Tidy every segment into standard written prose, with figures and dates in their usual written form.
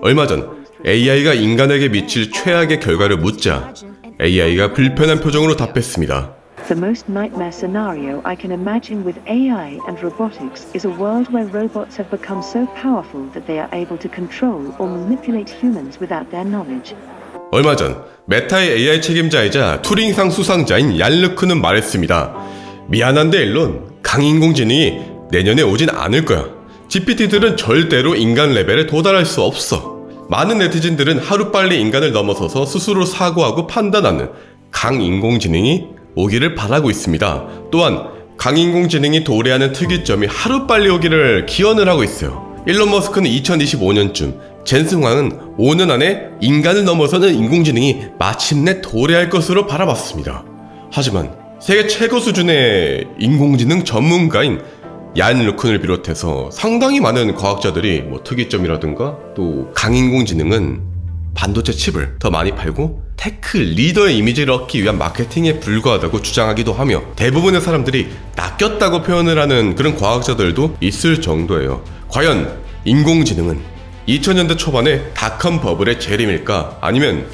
얼마 전 AI가 인간에게 미칠 최악의 결과를 묻자 AI가 불편한 표정으로 답했습니다. The most nightmare scenario I can imagine with AI and robotics is a world where robots have become so powerful that they are able to control or manipulate humans without their knowledge. 얼마 전 메타의 AI 책임자이자 투링상 수상자인 얀 르크는 말했습니다. 미안한데 일론, 강인공지능이 내년에 오진 않을 거야. GPT들은 절대로 인간 레벨에 도달할 수 없어. 많은 네티즌들은 하루빨리 인간을 넘어서서 스스로 사고하고 판단하는 강인공지능이 오기를 바라고 있습니다. 또한 강인공지능이 도래하는 특이점이 하루빨리 오기를 기원을 하고 있어요. 일론 머스크는 2025년쯤, 젠슨 황은 5년 안에 인간을 넘어서는 인공지능이 마침내 도래할 것으로 바라봤습니다. 하지만 세계 최고 수준의 인공지능 전문가인 얀 르쿤을 비롯해서 상당히 많은 과학자들이 특이점이라든가 또 강인공지능은 반도체 칩을 더 많이 팔고 테크 리더의 이미지를 얻기 위한 마케팅에 불과하다고 주장하기도 하며 대부분의 사람들이 낚였다고 표현을 하는 그런 과학자들도 있을 정도예요. 과연 인공지능은 2000년대 초반에 닷컴 버블의 재림일까? 아니면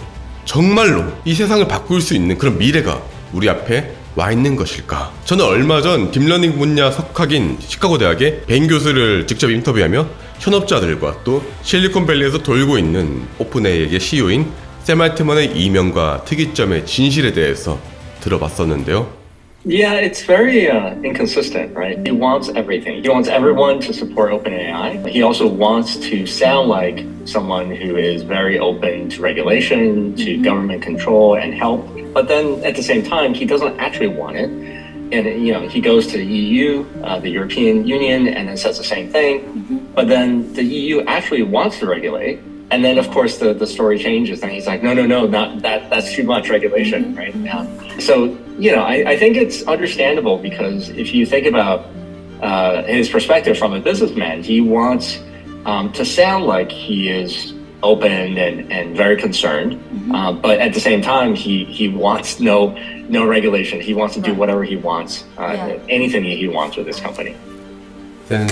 정말로 이 세상을 바꿀 수 있는 그런 미래가 우리 앞에 와 있는 것일까? 저는 얼마 전 딥러닝 분야 석학인 시카고 대학의 벤 교수를 직접 인터뷰하며 현업자들과 또 실리콘밸리에서 돌고 있는 오픈AI의 CEO인 샘 알트먼의 이면과 특이점의 진실에 대해서 들어봤었는데요. Yeah, it's very inconsistent, right? He wants everything. He wants everyone to support OpenAI. He also wants to sound like someone who is very open to regulation, to government control and help. But then at the same time, he doesn't actually want it. And he goes to the EU, the European Union, and then says the same thing. But then the EU actually wants to regulate. And then, of course, the story changes, and he's like, no, not that. That's too much regulation, right? So, I think it's understandable because if you think about his perspective from a businessman, he wants to sound like he is open and very concerned, but at the same time, he wants no regulation. He wants to do whatever he wants, anything he wants with his company. Then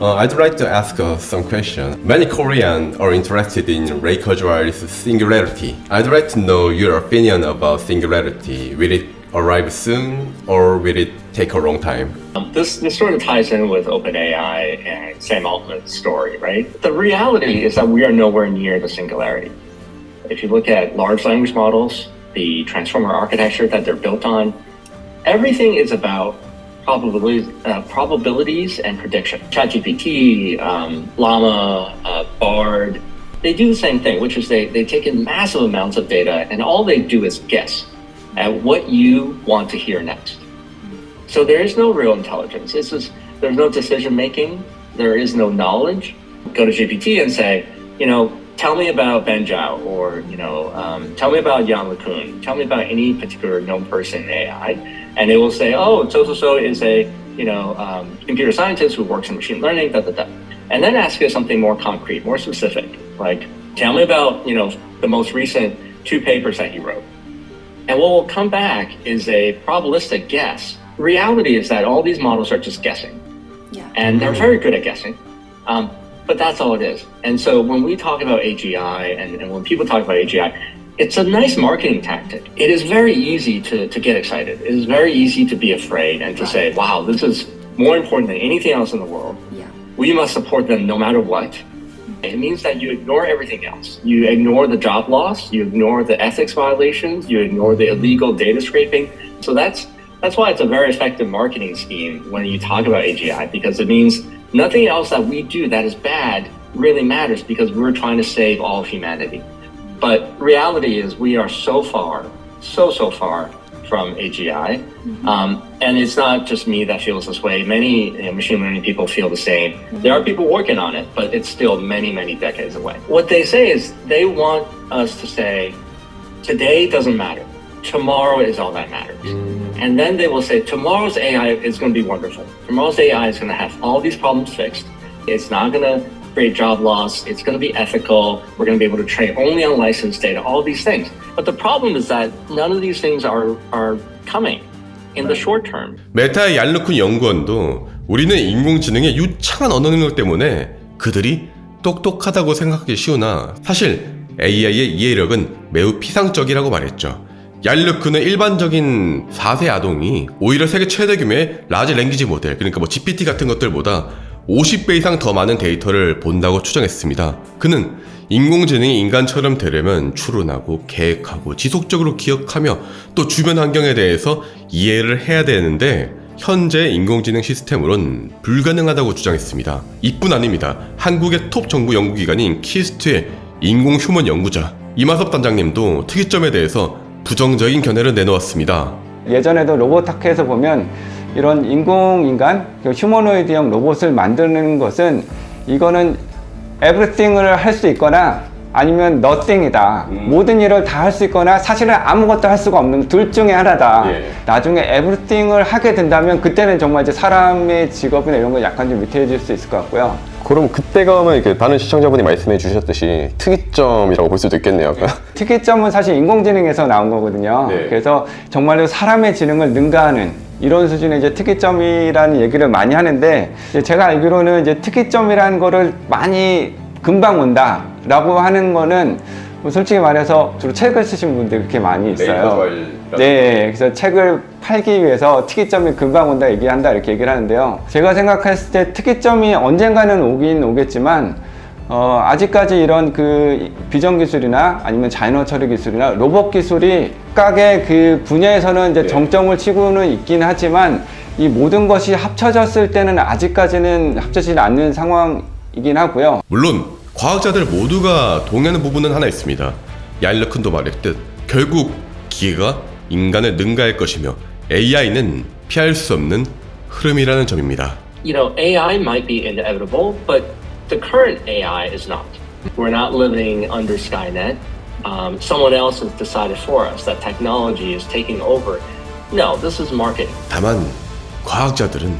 I'd like to ask some questions. Many Koreans are interested in Ray Kurzweil's Singularity. I'd like to know your opinion about Singularity. Will it arrive soon or will it take a long time? This sort of ties in with OpenAI and Sam Altman's story, right? The reality is that we are nowhere near the singularity. If you look at large language models, the transformer architecture that they're built on, everything is about probabilities and prediction. ChatGPT, Llama, Bard, they do the same thing, which is they take in massive amounts of data and all they do is guess at what you want to hear next. So there is no real intelligence. There's no decision making. There is no knowledge. Go to GPT and say, tell me about Ben Zhao, or tell me about Jan LeCun. Tell me about any particular known person in AI. And it will say, oh, so is a computer scientist who works in machine learning, and then ask you something more concrete, more specific, like tell me about the most recent 2 papers that he wrote. And what will come back is a probabilistic guess. Reality is that all these models are just guessing, and they're very good at guessing. But that's all it is. And so when we talk about AGI, and when people talk about AGI, it's a nice marketing tactic. It is very easy to get excited. It is very easy to be afraid and to say, wow, this is more important than anything else in the world. We must support them no matter what. It means that you ignore everything else. You ignore the job loss, you ignore the ethics violations, you ignore the illegal data scraping. So that's why it's a very effective marketing scheme when you talk about AGI, because it means nothing else that we do that is bad really matters, because we're trying to save all of humanity. But reality is we are so far from AGI. And it's not just me that feels this way. Many machine learning people feel the same. There are people working on it, but it's still many decades away. What they say is they want us to say, today doesn't matter. Tomorrow is all that matters. And then they will say, tomorrow's AI is going to be wonderful. Tomorrow's AI is going to have all these problems fixed. It's not going to create job loss. It's going to be ethical. We're going to be able to train only on licensed data, all these things. But the problem is that none of these things are coming. in the short term. 메타의 얄르쿤 연구원도 우리는 인공지능의 유창한 언어 능력 때문에 그들이 똑똑하다고 생각하기 쉬우나 사실 AI의 이해력은 매우 피상적이라고 말했죠. 얄르쿤은 일반적인 4세 아동이 오히려 세계 최대 규모의 라지 랭귀지 모델, 그러니까 뭐 GPT 같은 것들보다 50배 이상 더 많은 데이터를 본다고 추정했습니다. 그는 인공지능이 인간처럼 되려면 추론하고 계획하고 지속적으로 기억하며 또 주변 환경에 대해서 이해를 해야 되는데 현재 인공지능 시스템으론 불가능하다고 주장했습니다. 이뿐 아닙니다. 한국의 톱 정부 연구기관인 키스트의 인공 휴먼 연구자 이마섭 단장님도 특이점에 대해서 부정적인 견해를 내놓았습니다. 예전에도 로보타크에서 보면 이런 인공인간, 휴머노이드형 로봇을 만드는 것은 이거는 everything을 할 수 있거나 아니면 nothing이다. 모든 일을 다 할 수 있거나 사실은 아무것도 할 수가 없는 둘 중에 하나다. 나중에 everything을 하게 된다면 그때는 정말 이제 사람의 직업이나 이런 거 약간 좀 위태해질 수 있을 것 같고요. 그럼 그때가 오면 이렇게 많은 시청자분이 말씀해 주셨듯이 특이점이라고 볼 수도 있겠네요. 특이점은 사실 인공지능에서 나온 거거든요. 네. 그래서 정말로 사람의 지능을 능가하는 이런 수준의 이제 특이점이라는 얘기를 많이 하는데 이제 제가 알기로는 이제 특이점이라는 거를 많이 금방 온다라고 하는 거는 뭐 솔직히 말해서 주로 책을 쓰신 분들이 그렇게 많이 있어요. 네, 그래서 책을 팔기 위해서 특이점이 금방 온다 얘기한다 이렇게 얘기를 하는데요. 제가 생각했을 때 특이점이 언젠가는 오긴 오겠지만 아직까지 이런 그 비전 기술이나 아니면 자연어 처리 기술이나 로봇 기술이 각각의 그 분야에서는 이제 정점을 치고는 있긴 하지만 이 모든 것이 합쳐졌을 때는 아직까지는 합쳐지지 않는 상황이긴 하고요. 물론 과학자들 모두가 동의하는 부분은 하나 있습니다. 얄르쿤도 말했듯 결국 기계가 인간을 능가할 것이며 AI는 피할 수 없는 흐름이라는 점입니다. You know, AI might be inevitable, but the current AI is not. We're not living under Skynet. Someone else has decided for us that technology is taking over. No, this is marketing. 다만 과학자들은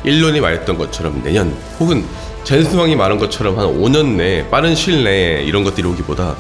일론이 말했던 것처럼 내년 혹은 젠스왕이 말한 것처럼 한 5년 내에 빠른 시일 내에 이런 것들이 오기보다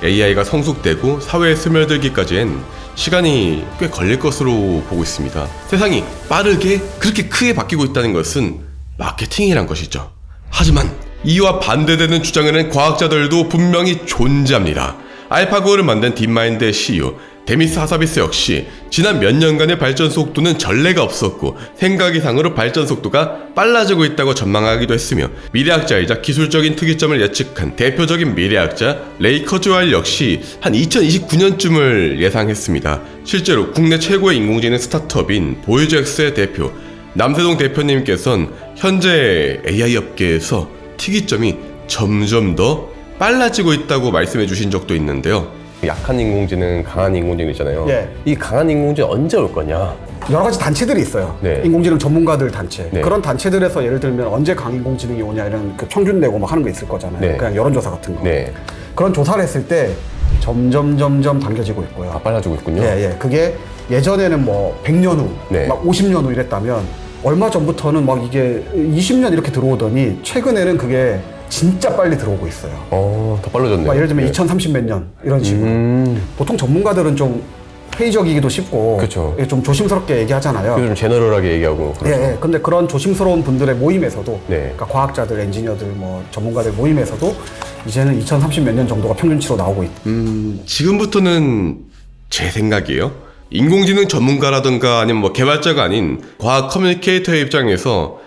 AI가 성숙되고 사회에 스며들기까지엔 시간이 꽤 걸릴 것으로 보고 있습니다. 세상이 빠르게 그렇게 크게 바뀌고 있다는 것은 마케팅이란 것이죠. 하지만 이와 반대되는 주장을 한 과학자들도 분명히 존재합니다. 알파고를 만든 딥마인드의 CEO 데미스 하사비스 역시 지난 몇 년간의 발전 속도는 전례가 없었고 생각 이상으로 발전 속도가 빨라지고 있다고 전망하기도 했으며 미래학자이자 기술적인 특이점을 예측한 대표적인 미래학자 레이 커즈웰 역시 한 2029년쯤을 예상했습니다. 실제로 국내 최고의 인공지능 스타트업인 보이즈엑스의 대표 남세동 대표님께서는 현재 AI 업계에서 특이점이 점점 더 빨라지고 있다고 말씀해 주신 적도 있는데요. 약한 인공지능, 강한 인공지능 있잖아요. 예. 이 강한 인공지능 언제 올 거냐? 여러 가지 단체들이 있어요. 네. 인공지능 전문가들 단체. 네. 그런 단체들에서 예를 들면 언제 강인공지능이 오냐 이런 그 평균 내고 막 하는 거 있을 거잖아요. 네. 그냥 여론조사 같은 거. 네. 그런 조사를 했을 때 점점 당겨지고 있고요. 아, 빨라지고 있군요. 예. 그게 예전에는 뭐 100년 후, 네. 막 50년 후 이랬다면 얼마 전부터는 막 이게 20년 이렇게 들어오더니 최근에는 그게 진짜 빨리 들어오고 있어요. 더 빨라졌네요. 막 예를 들면 네. 2030 몇 년 이런 식으로. 보통 전문가들은 좀 회의적이기도 쉽고 그쵸. 좀 조심스럽게 얘기하잖아요. 그래서 좀 제너럴하게 얘기하고 그렇죠. 예. 근데 그런 조심스러운 분들의 모임에서도 네. 그러니까 과학자들, 엔지니어들, 뭐 전문가들 모임에서도 이제는 2030 몇 년 정도가 평균치로 나오고 있다. 지금부터는 제 생각이에요. 인공지능 전문가라든가 아니면 뭐 개발자가 아닌 과학 커뮤니케이터의 입장에서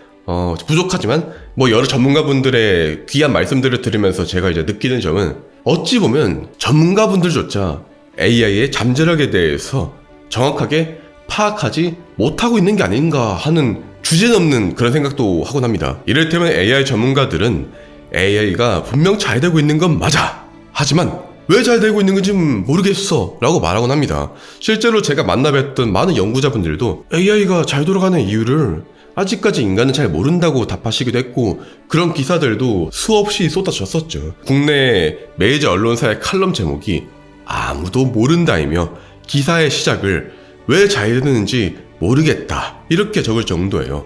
부족하지만 뭐 여러 전문가분들의 귀한 말씀들을 들으면서 제가 이제 느끼는 점은 어찌 보면 전문가분들조차 AI의 잠재력에 대해서 정확하게 파악하지 못하고 있는 게 아닌가 하는 주제넘는 그런 생각도 하곤 합니다. 이를테면 AI 전문가들은 AI가 분명 잘 되고 있는 건 맞아. 하지만 왜 잘 되고 있는 건지 모르겠어 라고 말하곤 합니다. 실제로 제가 만나뵀던 많은 연구자분들도 AI가 잘 돌아가는 이유를 아직까지 인간은 잘 모른다고 답하시기도 했고 그런 기사들도 수없이 쏟아졌었죠. 국내 메이저 언론사의 칼럼 제목이 아무도 모른다이며 기사의 시작을 왜 잘 되는지 모르겠다 이렇게 적을 정도예요.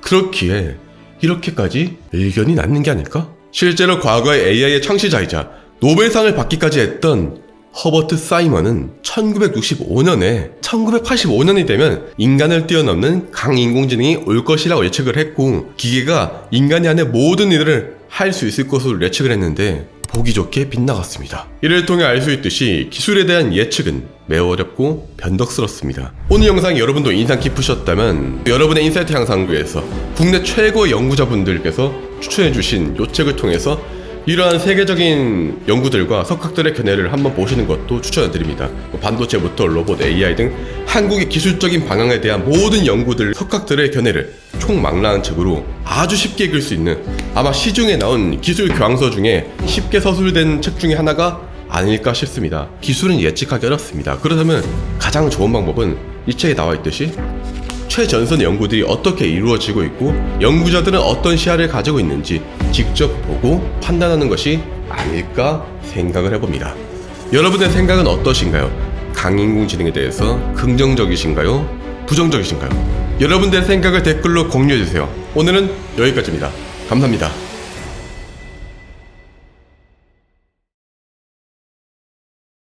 그렇기에 이렇게까지 의견이 낳는 게 아닐까? 실제로 과거의 AI의 창시자이자 노벨상을 받기까지 했던 허버트 사이먼은 1985년이 되면 인간을 뛰어넘는 강인공지능이 올 것이라고 예측을 했고, 기계가 인간이 하는 모든 일을 할 수 있을 것으로 예측을 했는데 보기 좋게 빗나갔습니다. 이를 통해 알 수 있듯이 기술에 대한 예측은 매우 어렵고 변덕스럽습니다. 오늘 영상이 여러분도 인상 깊으셨다면 여러분의 인사이트 향상구에서 국내 최고의 연구자분들께서 추천해주신 요 책을 통해서 이러한 세계적인 연구들과 석학들의 견해를 한번 보시는 것도 추천드립니다. 반도체부터 로봇, AI 등 한국의 기술적인 방향에 대한 모든 연구들, 석학들의 견해를 총망라한 책으로 아주 쉽게 읽을 수 있는, 아마 시중에 나온 기술 교양서 중에 쉽게 서술된 책 중에 하나가 아닐까 싶습니다. 기술은 예측하기 어렵습니다. 그렇다면 가장 좋은 방법은 이 책에 나와 있듯이 최전선의 연구들이 어떻게 이루어지고 있고 연구자들은 어떤 시야를 가지고 있는지 직접 보고 판단하는 것이 아닐까 생각을 해봅니다. 여러분의 생각은 어떠신가요? 강인공지능에 대해서 긍정적이신가요? 부정적이신가요? 여러분들의 생각을 댓글로 공유해주세요. 오늘은 여기까지입니다. 감사합니다.